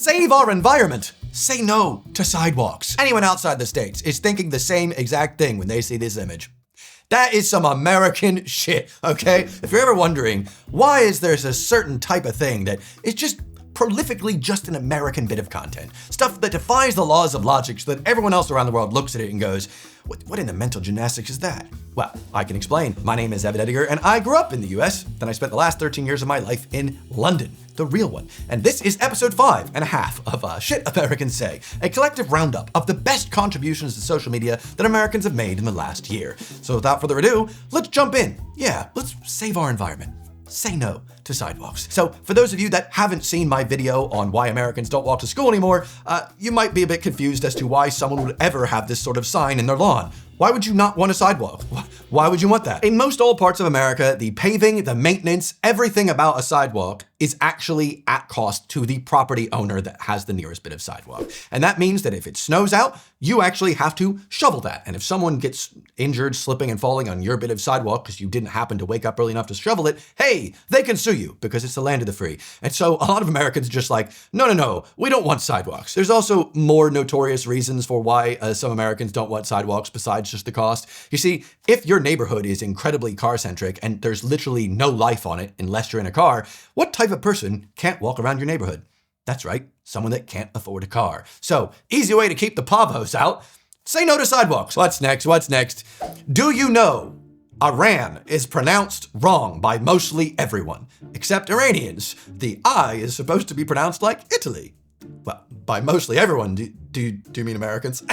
save our environment. Say no to sidewalks. Anyone outside the States is thinking the same exact thing when they see this image. That is some American shit, okay? If you're ever wondering, why is there a certain type of thing that is just prolifically just an American bit of content? Stuff that defies the laws of logic so that everyone else around the world looks at it and goes, what in the mental gymnastics is that? Well, I can explain. My name is Edinger, and I grew up in the US. Then I spent the last 13 years of my life in London, the real one. And this is episode 5.5 of Shit Americans Say, a collective roundup of the best contributions to social media that Americans have made in the last year. So without further ado, let's jump in. Yeah, let's save our environment. Say no to sidewalks. So for those of you that haven't seen my video on why Americans don't walk to school anymore, you might be a bit confused as to why someone would ever have this sort of sign in their lawn. Why would you not want a sidewalk? Why would you want that? In most all parts of America, the paving, the maintenance, everything about a sidewalk is actually at cost to the property owner that has the nearest bit of sidewalk. And that means that if it snows out, you actually have to shovel that. And if someone gets injured, slipping and falling on your bit of sidewalk because you didn't happen to wake up early enough to shovel it, hey, they can sue you because it's the land of the free. And so a lot of Americans are just like, no, we don't want sidewalks. There's also more notorious reasons for why some Americans don't want sidewalks besides just the cost. You see, if your neighborhood is incredibly car-centric and there's literally no life on it unless you're in a car, what type of person can't walk around your neighborhood? That's right, someone that can't afford a car. So, easy way to keep the pavos out, say no to sidewalks. What's next? Do you know Iran is pronounced wrong by mostly everyone, except Iranians? The I is supposed to be pronounced like Italy. Well, by mostly everyone, do you mean Americans?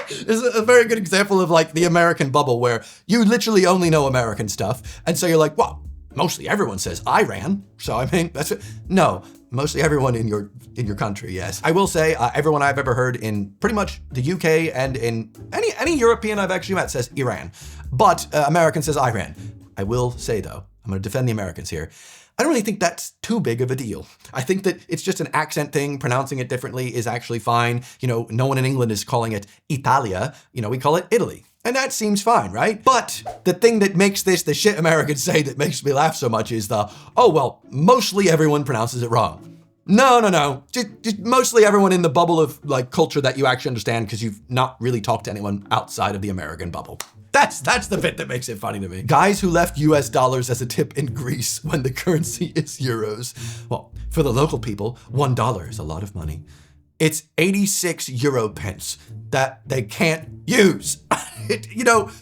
This is a very good example of like the American bubble where you literally only know American stuff. And so you're like, well, mostly everyone says Iran. So I mean, that's it. No, mostly everyone in your country, yes. I will say everyone I've ever heard in pretty much the UK and in any European I've actually met says Iran. But American says Iran. I will say though, I'm gonna defend the Americans here. I don't really think that's too big of a deal. I think that it's just an accent thing. Pronouncing it differently is actually fine. You know, no one in England is calling it Italia. You know, we call it Italy. And that seems fine, right? But the thing that makes this the shit Americans say that makes me laugh so much is mostly everyone pronounces it wrong. No. Just mostly everyone in the bubble of like culture that you actually understand because you've not really talked to anyone outside of the American bubble. That's the bit that makes it funny to me. Guys who left US dollars as a tip in Greece when the currency is euros. Well, for the local people, $1 is a lot of money. It's 86 euro pence that they can't use.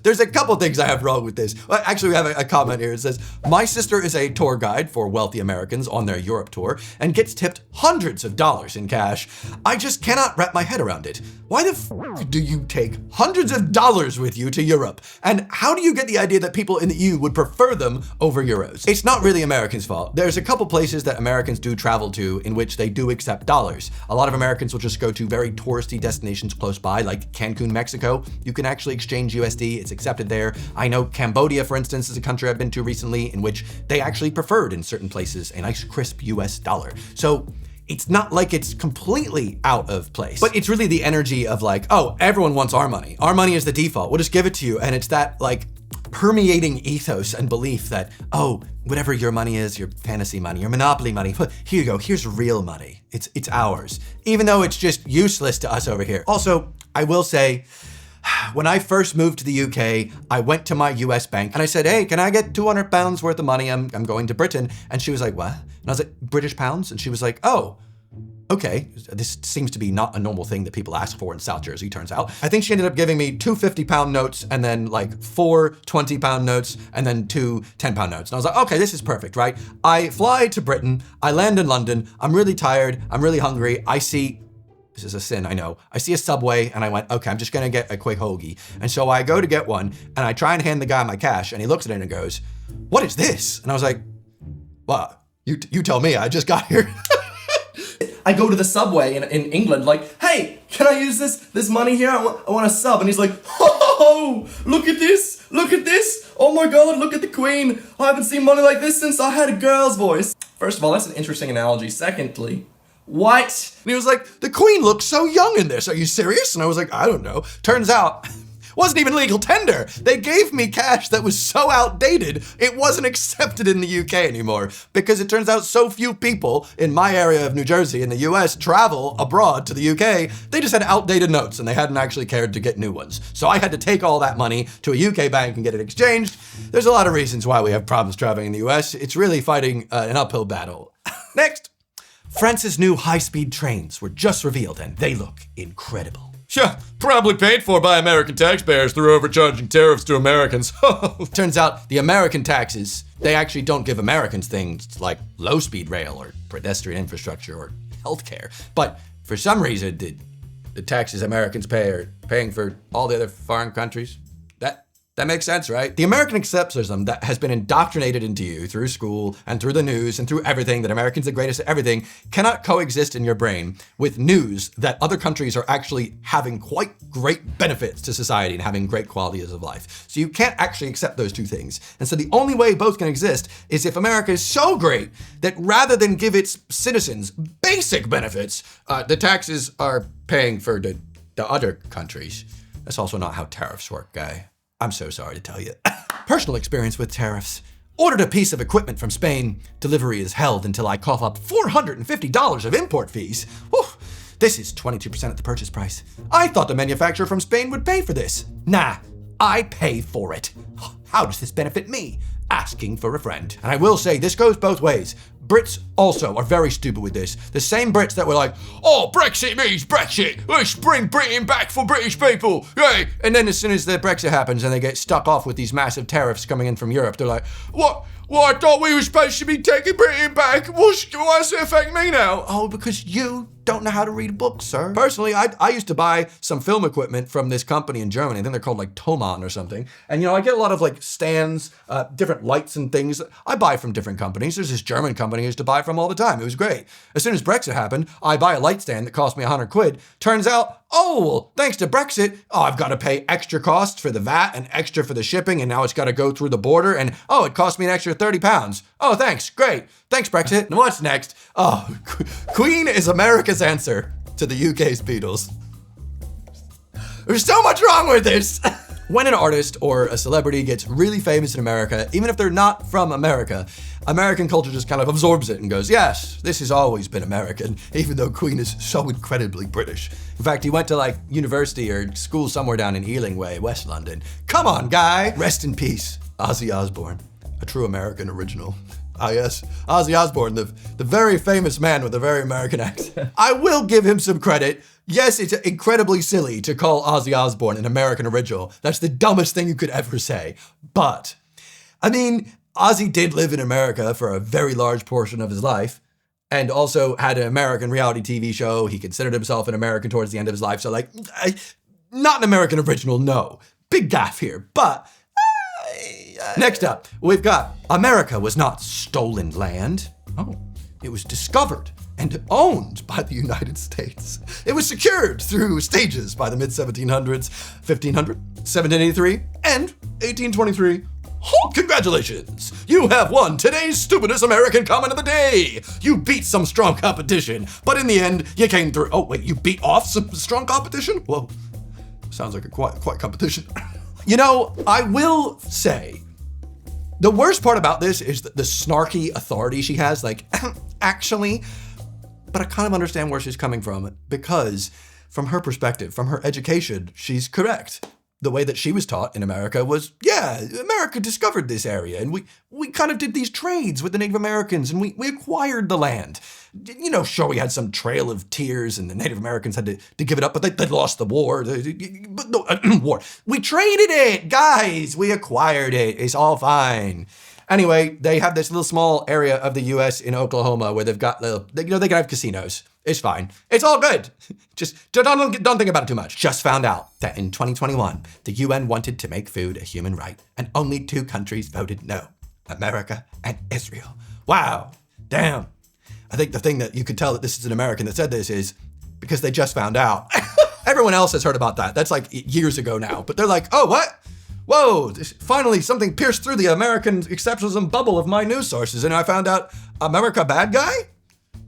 There's a couple things I have wrong with this. Well, actually, we have a comment here. It says, my sister is a tour guide for wealthy Americans on their Europe tour and gets tipped hundreds of dollars in cash. I just cannot wrap my head around it. Why the f do you take hundreds of dollars with you to Europe? And how do you get the idea that people in the EU would prefer them over euros? It's not really Americans' fault. There's a couple places that Americans do travel to in which they do accept dollars. A lot of Americans will just go to very touristy destinations close by, like Cancun, Mexico. You can actually exchange USD, it's accepted there. I know Cambodia, for instance, is a country I've been to recently in which they actually preferred in certain places a nice crisp US dollar. So it's not like it's completely out of place, but it's really the energy of like, oh, everyone wants our money. Our money is the default. We'll just give it to you. And it's that like permeating ethos and belief that, oh, whatever your money is, your fantasy money, your monopoly money, here you go, here's real money. It's ours, even though it's just useless to us over here. Also, I will say, when I first moved to the UK, I went to my US bank and I said, hey, can I get 200 pounds worth of money? I'm going to Britain. And she was like, what? And I was like, British pounds? And she was like, oh, okay. This seems to be not a normal thing that people ask for in South Jersey, turns out. I think she ended up giving me 2 50-pound notes and then like 4 20-pound notes and then 2 10-pound notes. And I was like, okay, this is perfect, right? I fly to Britain. I land in London. I'm really tired. I'm really hungry. This is a sin, I know. I see a Subway and I went, okay, I'm just gonna get a quick hoagie. And so I go to get one and I try and hand the guy my cash and he looks at it and goes, what is this? And I was like, well, you tell me, I just got here. I go to the Subway in England like, hey, can I use this money here? I want a sub. And he's like, oh, look at this. Oh my God, look at the Queen. I haven't seen money like this since I had a girl's voice. First of all, that's an interesting analogy. Secondly, what? And he was like, the Queen looks so young in this. Are you serious? And I was like, I don't know. Turns out, Wasn't even legal tender. They gave me cash that was so outdated, it wasn't accepted in the UK anymore. Because it turns out so few people in my area of New Jersey in the US travel abroad to the UK, they just had outdated notes and they hadn't actually cared to get new ones. So I had to take all that money to a UK bank and get it exchanged. There's a lot of reasons why we have problems traveling in the US. It's really fighting an uphill battle. Next. France's new high-speed trains were just revealed and they look incredible. Yeah, probably paid for by American taxpayers through overcharging tariffs to Americans. Turns out the American taxes, they actually don't give Americans things like low-speed rail or pedestrian infrastructure or healthcare. But for some reason, the taxes Americans pay are paying for all the other foreign countries. That makes sense, right? The American exceptionalism that has been indoctrinated into you through school and through the news and through everything, that Americans are the greatest at everything, cannot coexist in your brain with news that other countries are actually having quite great benefits to society and having great qualities of life. So you can't actually accept those two things. And so the only way both can exist is if America is so great that rather than give its citizens basic benefits, the taxes are paying for the other countries. That's also not how tariffs work, guy. I'm so sorry to tell you. Personal experience with tariffs. Ordered a piece of equipment from Spain. Delivery is held until I cough up $450 of import fees. Whew. This is 22% of the purchase price. I thought the manufacturer from Spain would pay for this. Nah, I pay for it. How does this benefit me? Asking for a friend. And I will say this goes both ways. Brits also are very stupid with this. The same Brits that were like, oh, Brexit means Brexit. Let's bring Britain back for British people. Yay. And then as soon as the Brexit happens and they get stuck off with these massive tariffs coming in from Europe, they're like, what? Well, I thought we were supposed to be taking Britain back. Why does it affect me now? Oh, because you don't know how to read a book, sir. Personally, I used to buy some film equipment from this company in Germany. I think they're called like Thomann or something. And I get a lot of like stands, different lights and things that I buy from different companies. There's this German company I used to buy from all the time. It was great. As soon as Brexit happened, I buy a light stand that cost me £100. Turns out, oh, well, thanks to Brexit, I've got to pay extra costs for the VAT and extra for the shipping, and now it's got to go through the border, and oh, it cost me an extra £30. Oh, thanks, great. Thanks, Brexit. And what's next? Oh, Queen is America's answer to the UK's Beatles. There's so much wrong with this. When an artist or a celebrity gets really famous in America, even if they're not from America, American culture just kind of absorbs it and goes, yes, this has always been American, even though Queen is so incredibly British. In fact, he went to like university or school somewhere down in Ealing Way, West London. Come on, guy. Rest in peace, Ozzy Osbourne, a true American original. Ah, yes, Ozzy Osbourne, the very famous man with a very American accent. I will give him some credit. Yes, it's incredibly silly to call Ozzy Osbourne an American original. That's the dumbest thing you could ever say. But, I mean, Ozzy did live in America for a very large portion of his life and also had an American reality TV show. He considered himself an American towards the end of his life. So, like, not an American original, no. Big gaffe here, but... Next up, we've got America was not stolen land. Oh, it was discovered and owned by the United States. It was secured through stages by the mid-1700s, 1500, 1783, and 1823. Oh, congratulations! You have won today's stupidest American comment of the day! You beat some strong competition, but in the end, you came through. Oh, wait, you beat off some strong competition? Whoa, sounds like a quite competition. I will say, the worst part about this is the snarky authority she has, like, actually, but I kind of understand where she's coming from, because from her perspective, from her education, she's correct. The way that she was taught in America was, yeah, America discovered this area, and we kind of did these trades with the Native Americans, and we acquired the land. Sure, we had some trail of tears, and the Native Americans had to give it up, but they lost the war. War. We traded it, guys. We acquired it. It's all fine. Anyway, they have this little small area of the U.S. in Oklahoma where they've got they can have casinos. It's fine. It's all good. Just don't think about it too much. Just found out that in 2021, the UN wanted to make food a human right, and only 2 countries voted no: America and Israel. Wow. Damn. I think the thing that you could tell that this is an American that said this is because they just found out. Everyone else has heard about that. That's like years ago now. But they're like, oh, what? Whoa, finally something pierced through the American exceptionalism bubble of my news sources, and I found out America bad guy?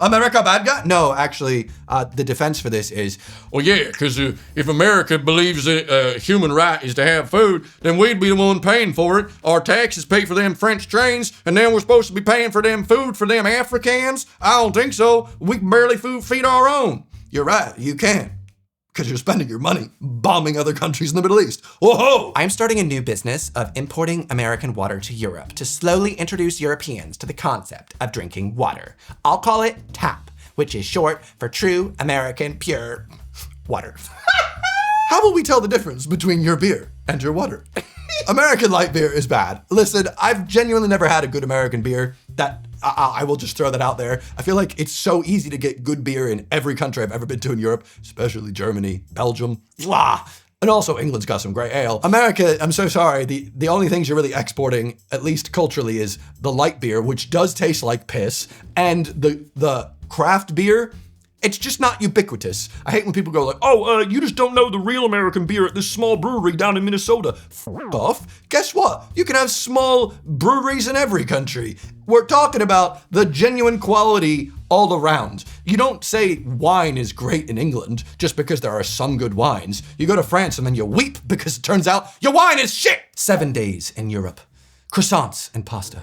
America bad guy? No, actually, the defense for this is, Well, yeah, because if America believes that human right is to have food, then we'd be the one paying for it. Our taxes pay for them French trains, and then we're supposed to be paying for them food for them Africans? I don't think so. We can barely feed our own. you're right, you can. Because you're spending your money bombing other countries in the Middle East. Whoa! I'm starting a new business of importing American water to Europe to slowly introduce Europeans to the concept of drinking water. I'll call it TAP, which is short for True American Pure Water. How will we tell the difference between your beer and your water? American light beer is bad. Listen, I've genuinely never had a good American beer. That I will just throw that out there. I feel like it's so easy to get good beer in every country I've ever been to in Europe, especially Germany, Belgium, and also England's got some great ale. America, I'm so sorry, the only things you're really exporting, at least culturally, is the light beer, which does taste like piss, and the craft beer. It's just not ubiquitous. I hate when people go like, oh, you just don't know the real American beer at this small brewery down in Minnesota. F off. Guess what? You can have small breweries in every country. We're talking about the genuine quality all around. You don't say wine is great in England just because there are some good wines. You go to France and then you weep because it turns out your wine is shit. 7 days in Europe. Croissants and pasta.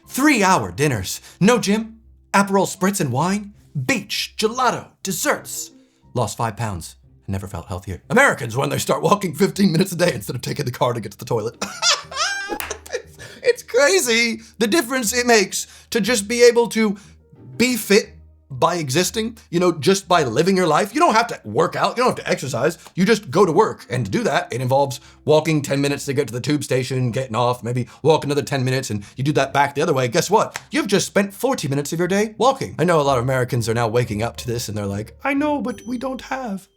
3-hour dinners. No gym. Aperol spritz and wine. Beach, gelato, desserts. Lost 5 pounds and never felt healthier. Americans, when they start walking 15 minutes a day instead of taking the car to get to the toilet. It's crazy the difference it makes to just be able to be fit by existing, just by living your life. You don't have to work out, you don't have to exercise, you just go to work. And to do that, it involves walking 10 minutes to get to the tube station, getting off, maybe walk another 10 minutes, and you do that back the other way. Guess what? You've just spent 40 minutes of your day walking. I know a lot of Americans are now waking up to this and they're like, I know, but we don't have.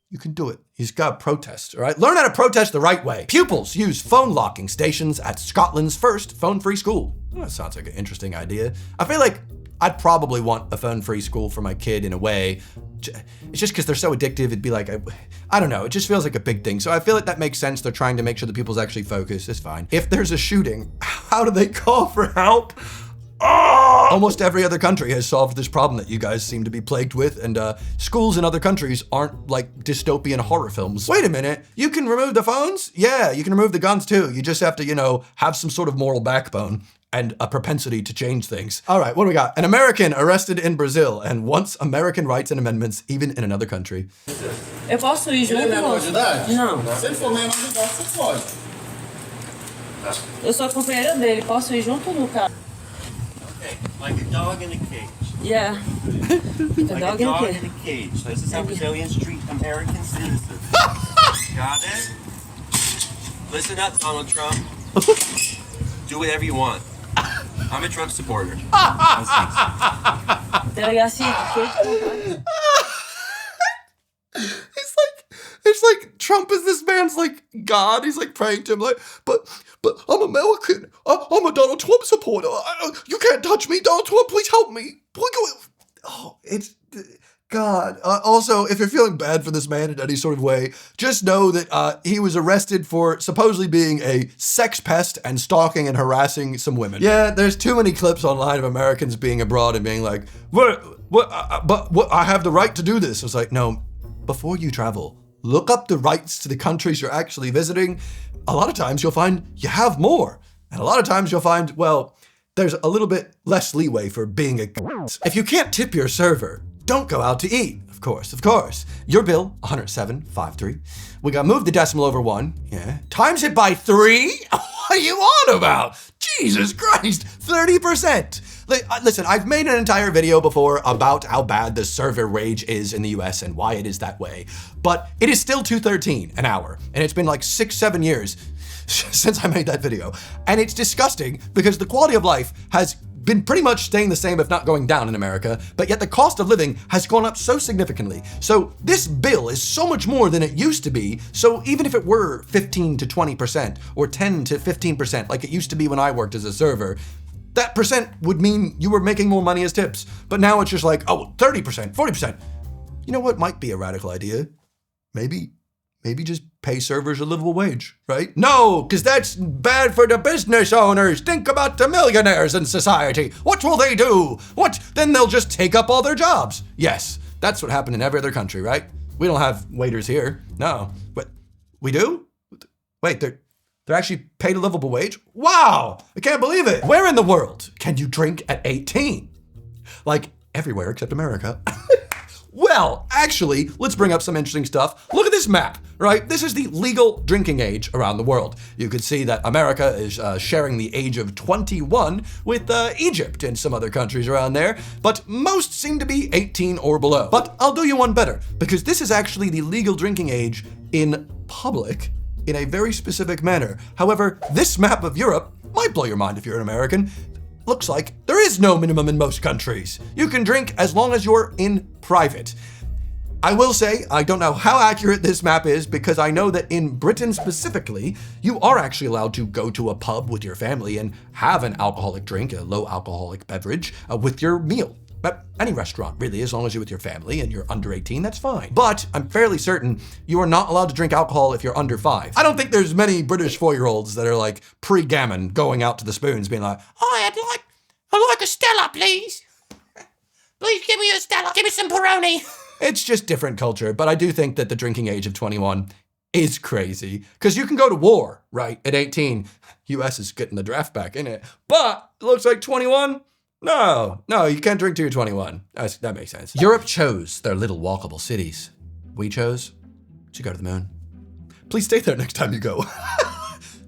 You can do it. You just gotta protest, all right? Learn how to protest the right way. Pupils use phone locking stations at Scotland's first phone-free school. Well, that sounds like an interesting idea. I feel like I'd probably want a phone-free school for my kid in a way. It's just because they're so addictive, it'd be like, I don't know, it just feels like a big thing. So I feel like that makes sense. They're trying to make sure that people's actually focused. It's fine. If there's a shooting, how do they call for help? Oh! Almost every other country has solved this problem that you guys seem to be plagued with, and schools in other countries aren't like dystopian horror films. Wait a minute, you can remove the phones? Yeah, you can remove the guns too. You just have to, have some sort of moral backbone and a propensity to change things. All right, what do we got? An American arrested in Brazil and wants American rights and amendments even in another country. Eu posso ir junto? Ele é menor de idade? Não. Se ele for menor de idade, você pode. Eu sou a companheira dele. Posso ir junto no carro? Okay, like a dog in a cage. Yeah. Like A a dog dog in in a a cage. This is how Brazilians treat American citizens. Got it? Listen up, Donald Trump. Do whatever you want. I'm a Trump supporter. Delegacia de quê? It's like Trump is this man's like God. He's like praying to him like, but I'm American. I'm a Donald Trump supporter. You can't touch me, Donald Trump. Please help me. Oh, it's God. Also, if you're feeling bad for this man in any sort of way, just know that he was arrested for supposedly being a sex pest and stalking and harassing some women. Yeah, there's too many clips online of Americans being abroad and being like, but I have the right to do this. It's like, no, before you travel, look up the rights to the countries you're actually visiting. A lot of times you'll find you have more. And a lot of times you'll find, well, there's a little bit less leeway for being a If you can't tip your server, don't go out to eat. Of course. Your bill, $107.53. We got moved the decimal over 1. Yeah. Times it by 3? What are you on about? Jesus Christ, 30%. Listen, I've made an entire video before about how bad the server rage is in the US and why it is that way, but it is still $2.13 an hour, and it's been like 6-7 years since I made that video. And it's disgusting because the quality of life has been pretty much staying the same, if not going down in America, but yet the cost of living has gone up so significantly. So this bill is so much more than it used to be. So even if it were 15 to 20% or 10 to 15%, like it used to be when I worked as a server, that percent would mean you were making more money as tips. But now it's just like, oh, 30%, 40%. You know what might be a radical idea? Maybe maybe just pay servers a livable wage, right? No, because that's bad for the business owners. Think about the millionaires in society. What will they do? What? Then they'll just take up all their jobs. Yes, that's what happened in every other country, right? We don't have waiters here. No. But we do? Wait, they're actually paid a livable wage? Wow, I can't believe it. Where in the world can you drink at 18? Like everywhere except America. Well, actually, let's bring up some interesting stuff. Look at this map, right? This is the legal drinking age around the world. You can see that America is sharing the age of 21 with Egypt and some other countries around there, but most seem to be 18 or below. But I'll do you one better, because this is actually the legal drinking age in public in a very specific manner. However, this map of Europe might blow your mind if you're an American. Looks like there is no minimum in most countries. You can drink as long as you're in private. I will say, I don't know how accurate this map is because I know that in Britain specifically, you are actually allowed to go to a pub with your family and have an alcoholic drink, a low alcoholic beverage, with your meal. At any restaurant, really, as long as you're with your family and you're under 18, that's fine. But I'm fairly certain you are not allowed to drink alcohol if you're under 5. I don't think there's many British 4-year-olds that are like pre-gammon going out to the spoons being like, I'd like a Stella, please. Please give me a Stella. Give me some Peroni. It's just different culture, but I do think that the drinking age of 21 is crazy. Because you can go to war, right, at 18. US is getting the draft back, in it? But it looks like 21? No, you can't drink till you're 21. That makes sense. Europe chose their little walkable cities. We chose to go to the moon. Please stay there next time you go.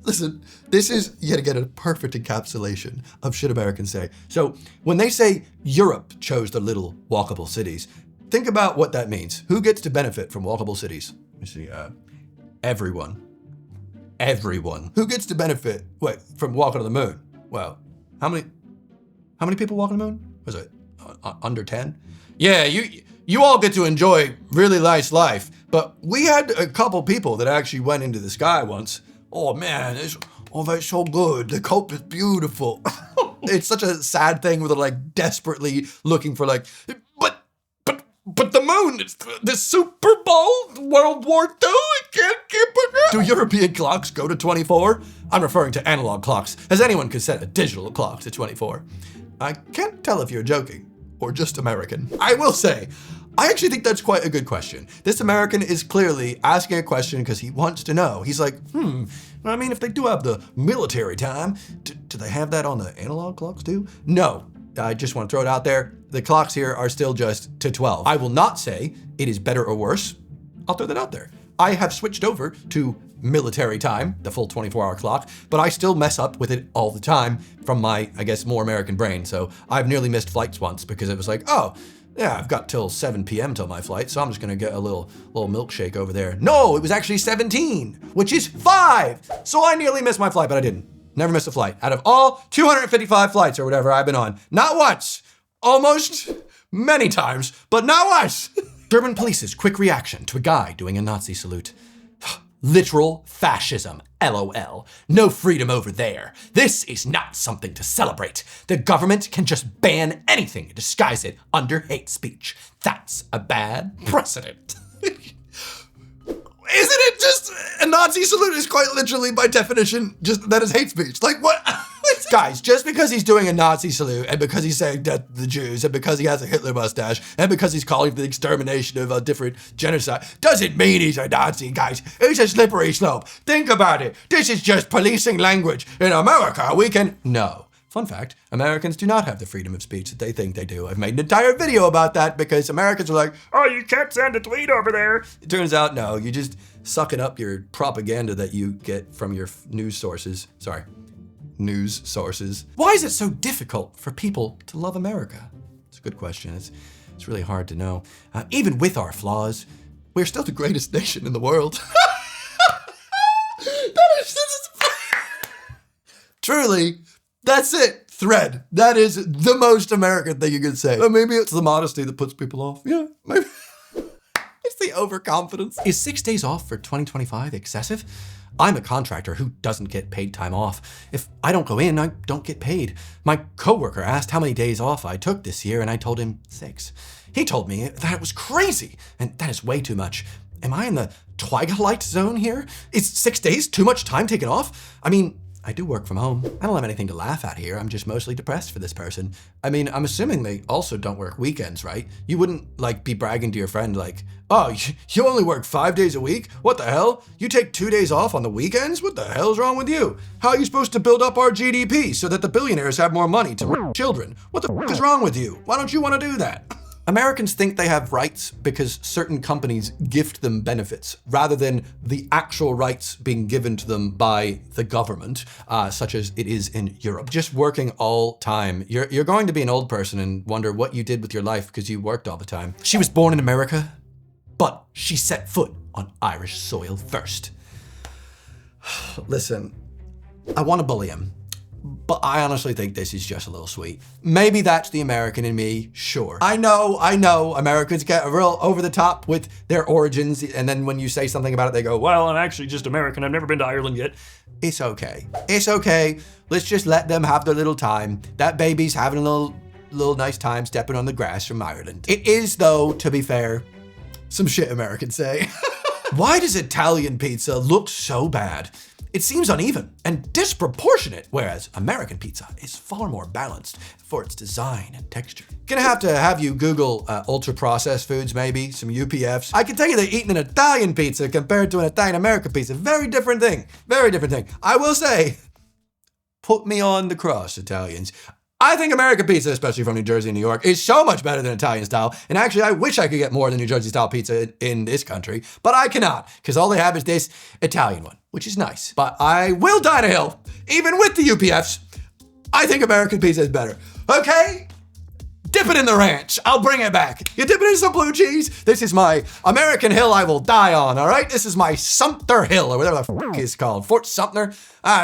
Listen, this is yet again a perfect encapsulation of shit Americans say. So when they say Europe chose their little walkable cities, think about what that means. Who gets to benefit from walkable cities? Let me see. Everyone. Everyone. Who gets to benefit from walking to the moon? Well, how many people walk on the moon? Was it under 10? Yeah, you all get to enjoy really nice life, but we had a couple people that actually went into the sky once. Oh man, that's so good. The cope is beautiful. It's such a sad thing where they're like desperately looking for like, but the moon, it's the Super Bowl, World War II, it can't keep it. Do European clocks go to 24? I'm referring to analog clocks, as anyone could set a digital clock to 24. I can't tell if you're joking or just American. I will say, I actually think that's quite a good question. This American is clearly asking a question because he wants to know. He's like, I mean, if they do have the military time, do they have that on the analog clocks too? No, I just want to throw it out there. The clocks here are still just to 12. I will not say it is better or worse. I'll throw that out there. I have switched over to military time, the full 24-hour clock, but I still mess up with it all the time from my, I guess, more American brain. So I've nearly missed flights once because it was like, oh, yeah, I've got till 7 p.m. till my flight, so I'm just gonna get a little milkshake over there. No, it was actually 17, which is 5. So I nearly missed my flight, but I didn't. Never missed a flight. Out of all 255 flights or whatever I've been on, not once, almost many times, but not once. German police's quick reaction to a guy doing a Nazi salute. Literal fascism, LOL. No freedom over there. This is not something to celebrate. The government can just ban anything and disguise it under hate speech. That's a bad precedent. Isn't it just a Nazi salute is quite literally by definition just that is hate speech? Like what? Guys, just because he's doing a Nazi salute and because he's saying death to the Jews and because he has a Hitler mustache and because he's calling for the extermination of a different genocide doesn't mean he's a Nazi, guys. It's a slippery slope. Think about it. This is just policing language. In America, we can... No. Fun fact, Americans do not have the freedom of speech that they think they do. I've made an entire video about that because Americans are like, oh, you can't send a tweet over there. It turns out, no, you just sucking up your propaganda that you get from your news sources. News sources. Why is it so difficult for people to love America? It's a good question. It's really hard to know. Even with our flaws, we're still the greatest nation in the world. Truly, that's it. Thread. That is the most American thing you could say. Or maybe it's the modesty that puts people off. Yeah, maybe. It's the overconfidence. Is 6 days off for 2025 excessive? I'm a contractor who doesn't get paid time off. If I don't go in, I don't get paid. My coworker asked how many days off I took this year, and I told him 6. He told me that it was crazy, and that is way too much. Am I in the twilight zone here? Is 6 days too much time taken off? I mean, I do work from home. I don't have anything to laugh at here. I'm just mostly depressed for this person. I mean, I'm assuming they also don't work weekends, right? You wouldn't like be bragging to your friend like, oh, you only work 5 days a week? What the hell? You take 2 days off on the weekends? What the hell's wrong with you? How are you supposed to build up our GDP so that the billionaires have more money to raise children? What the f is wrong with you? Why don't you want to do that? Americans think they have rights because certain companies gift them benefits rather than the actual rights being given to them by the government, such as it is in Europe. Just working all time. You're going to be an old person and wonder what you did with your life because you worked all the time. She was born in America, but she set foot on Irish soil first. Listen, I want to bully him, but I honestly think this is just a little sweet. Maybe that's the American in me, sure. I know, Americans get real over the top with their origins, and then when you say something about it, they go, well, I'm actually just American, I've never been to Ireland yet. It's okay. It's okay. Let's just let them have their little time. That baby's having a little nice time stepping on the grass from Ireland. It is, though, to be fair, some shit Americans say. Why does Italian pizza look so bad? It seems uneven and disproportionate, whereas American pizza is far more balanced for its design and texture. Gonna have to have you Google ultra-processed foods, maybe, some UPFs. I can tell you that eating an Italian pizza compared to an Italian-American pizza, very different thing, very different thing. I will say, put me on the cross, Italians. I think American pizza, especially from New Jersey and New York, is so much better than Italian style. And actually, I wish I could get more of the New Jersey style pizza in this country, but I cannot, because all they have is this Italian one, which is nice. But I will die on a hill, even with the UPFs. I think American pizza is better. Okay? Dip it in the ranch. I'll bring it back. You dip it in some blue cheese. This is my American hill I will die on, all right? This is my Sumter Hill, or whatever the f it's called. Fort Sumter?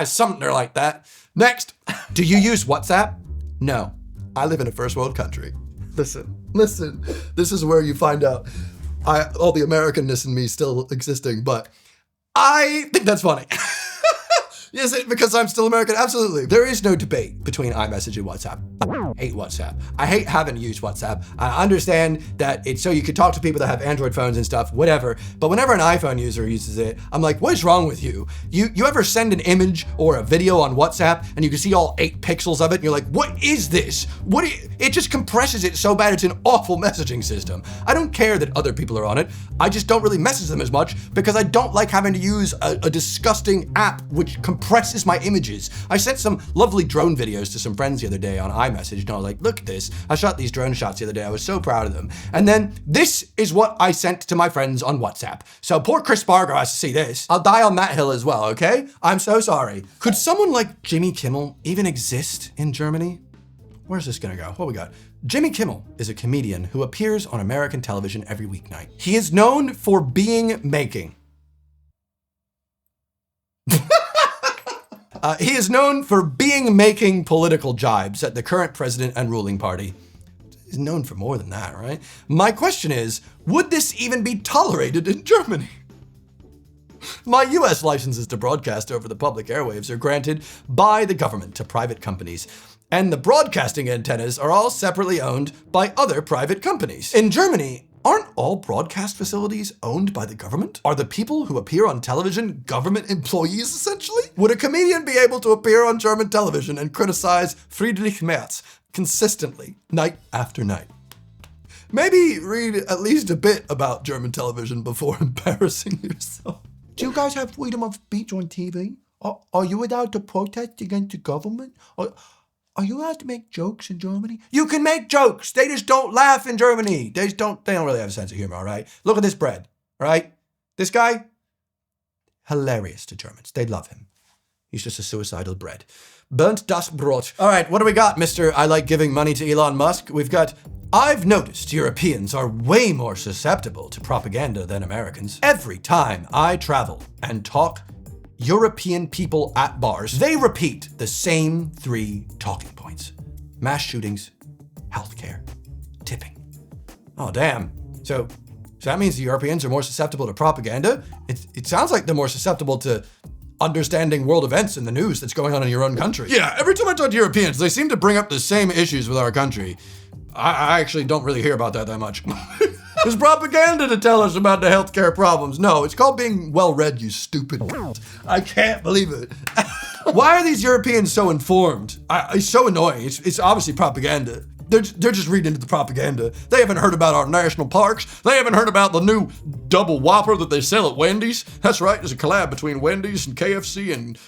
Sumter like that. Next, do you use WhatsApp? No, I live in a first world country. Listen, this is where you find out all the Americanness in me still existing, but I think that's funny. Is it because I'm still American? Absolutely. There is no debate between iMessage and WhatsApp. I hate WhatsApp. I hate having to use WhatsApp. I understand that it's so you could talk to people that have Android phones and stuff, whatever. But whenever an iPhone user uses it, I'm like, what is wrong with you? You ever send an image or a video on WhatsApp and you can see all 8 pixels of it and you're like, what is this? It just compresses it so bad it's an awful messaging system. I don't care that other people are on it. I just don't really message them as much because I don't like having to use a disgusting app which compresses my images. I sent some lovely drone videos to some friends the other day on iMessage and I was like, look at this. I shot these drone shots the other day. I was so proud of them. And then this is what I sent to my friends on WhatsApp. So poor Chris Spargo has to see this. I'll die on that hill as well, okay? I'm so sorry. Could someone like Jimmy Kimmel even exist in Germany? Where's this gonna go? What we got? Jimmy Kimmel is a comedian who appears on American television every weeknight. He is known for making political jibes at the current president and ruling party. He's known for more than that, right? My question is, would this even be tolerated in Germany? My US licenses to broadcast over the public airwaves are granted by the government to private companies, and the broadcasting antennas are all separately owned by other private companies. In Germany, aren't all broadcast facilities owned by the government? Are the people who appear on television government employees, essentially? Would a comedian be able to appear on German television and criticize Friedrich Merz consistently, night after night? Maybe read at least a bit about German television before embarrassing yourself. Do you guys have freedom of speech on TV? Are you allowed to protest against the government? Are you allowed to make jokes in Germany? You can make jokes. They just don't laugh in Germany. They don't really have a sense of humor, all right? Look at this bread, all right? This guy, hilarious to Germans. They love him. He's just a suicidal bread. Burnt das Brot. All right, what do we got, Mr. I like giving money to Elon Musk? We've got, I've noticed Europeans are way more susceptible to propaganda than Americans. Every time I travel and talk European people at bars, they repeat the same 3 talking points: mass shootings, healthcare, tipping. Oh, damn. So that means the Europeans are more susceptible to propaganda? It sounds like they're more susceptible to understanding world events in the news that's going on in your own country. Yeah, every time I talk to Europeans, they seem to bring up the same issues with our country. I actually don't really hear about that much. It's propaganda to tell us about the healthcare problems. No, it's called being well-read, you stupid. I can't believe it. Why are these Europeans so informed? It's so annoying. It's obviously propaganda. They're just reading into the propaganda. They haven't heard about our national parks. They haven't heard about the new double Whopper that they sell at Wendy's. That's right, there's a collab between Wendy's and KFC and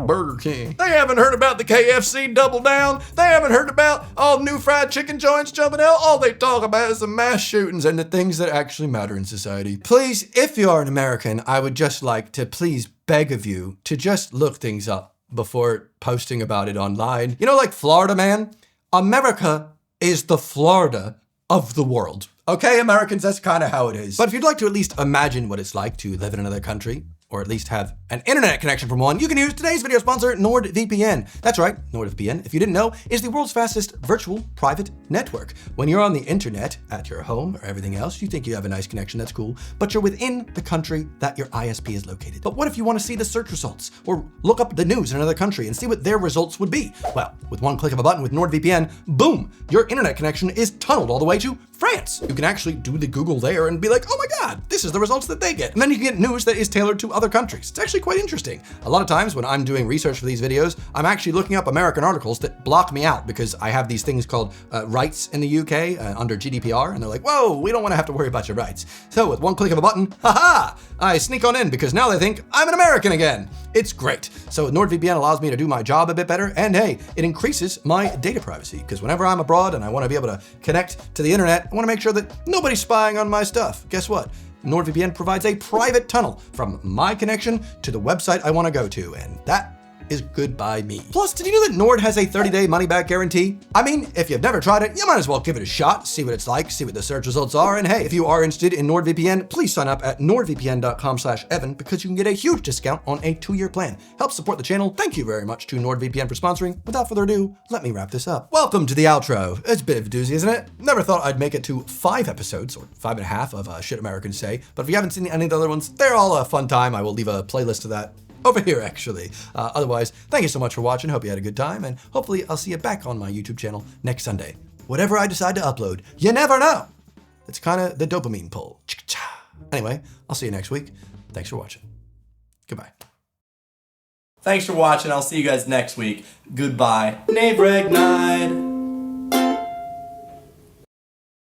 Burger King. They haven't heard about the KFC Double Down. They haven't heard about all new fried chicken joints jumping out. All they talk about is the mass shootings and the things that actually matter in society. Please, if you are an American, I would just like to please beg of you to just look things up before posting about it online. You know, like Florida, man? America is the Florida of the world. Okay, Americans, that's kind of how it is. But if you'd like to at least imagine what it's like to live in another country, or at least have an internet connection from one, you can use today's video sponsor, NordVPN. That's right, NordVPN, if you didn't know, is the world's fastest virtual private network. When you're on the internet at your home or everything else, you think you have a nice connection, that's cool, but you're within the country that your ISP is located. But what if you want to see the search results or look up the news in another country and see what their results would be? Well, with one click of a button with NordVPN, boom, your internet connection is tunneled all the way to France. You can actually do the Google there and be like, oh my God, this is the results that they get. And then you can get news that is tailored to other countries. It's actually quite interesting. A lot of times when I'm doing research for these videos, I'm actually looking up American articles that block me out because I have these things called rights in the UK under GDPR, and they're like, whoa, we don't want to have to worry about your rights. So with one click of a button, haha, I sneak on in because now they think I'm an American again. It's great. So NordVPN allows me to do my job a bit better, and hey, it increases my data privacy because whenever I'm abroad and I want to be able to connect to the internet, I want to make sure that nobody's spying on my stuff. Guess what? NordVPN provides a private tunnel from my connection to the website I want to go to, and that is good by me. Plus, did you know that Nord has a 30-day money-back guarantee? I mean, if you've never tried it, you might as well give it a shot, see what it's like, see what the search results are, and hey, if you are interested in NordVPN, please sign up at nordvpn.com/Evan because you can get a huge discount on a 2-year plan. Help support the channel. Thank you very much to NordVPN for sponsoring. Without further ado, let me wrap this up. Welcome to the outro. It's a bit of a doozy, isn't it? Never thought I'd make it to 5 episodes, or 5.5 of Shit Americans Say, but if you haven't seen any of the other ones, they're all a fun time. I will leave a playlist of that over here, actually. Otherwise, thank you so much for watching. Hope you had a good time, and hopefully I'll see you back on my YouTube channel next Sunday. Whatever I decide to upload, you never know. It's kind of the dopamine pull. Anyway, I'll see you next week. Thanks for watching. Goodbye. Thanks for watching. I'll see you guys next week. Goodbye. Recognize.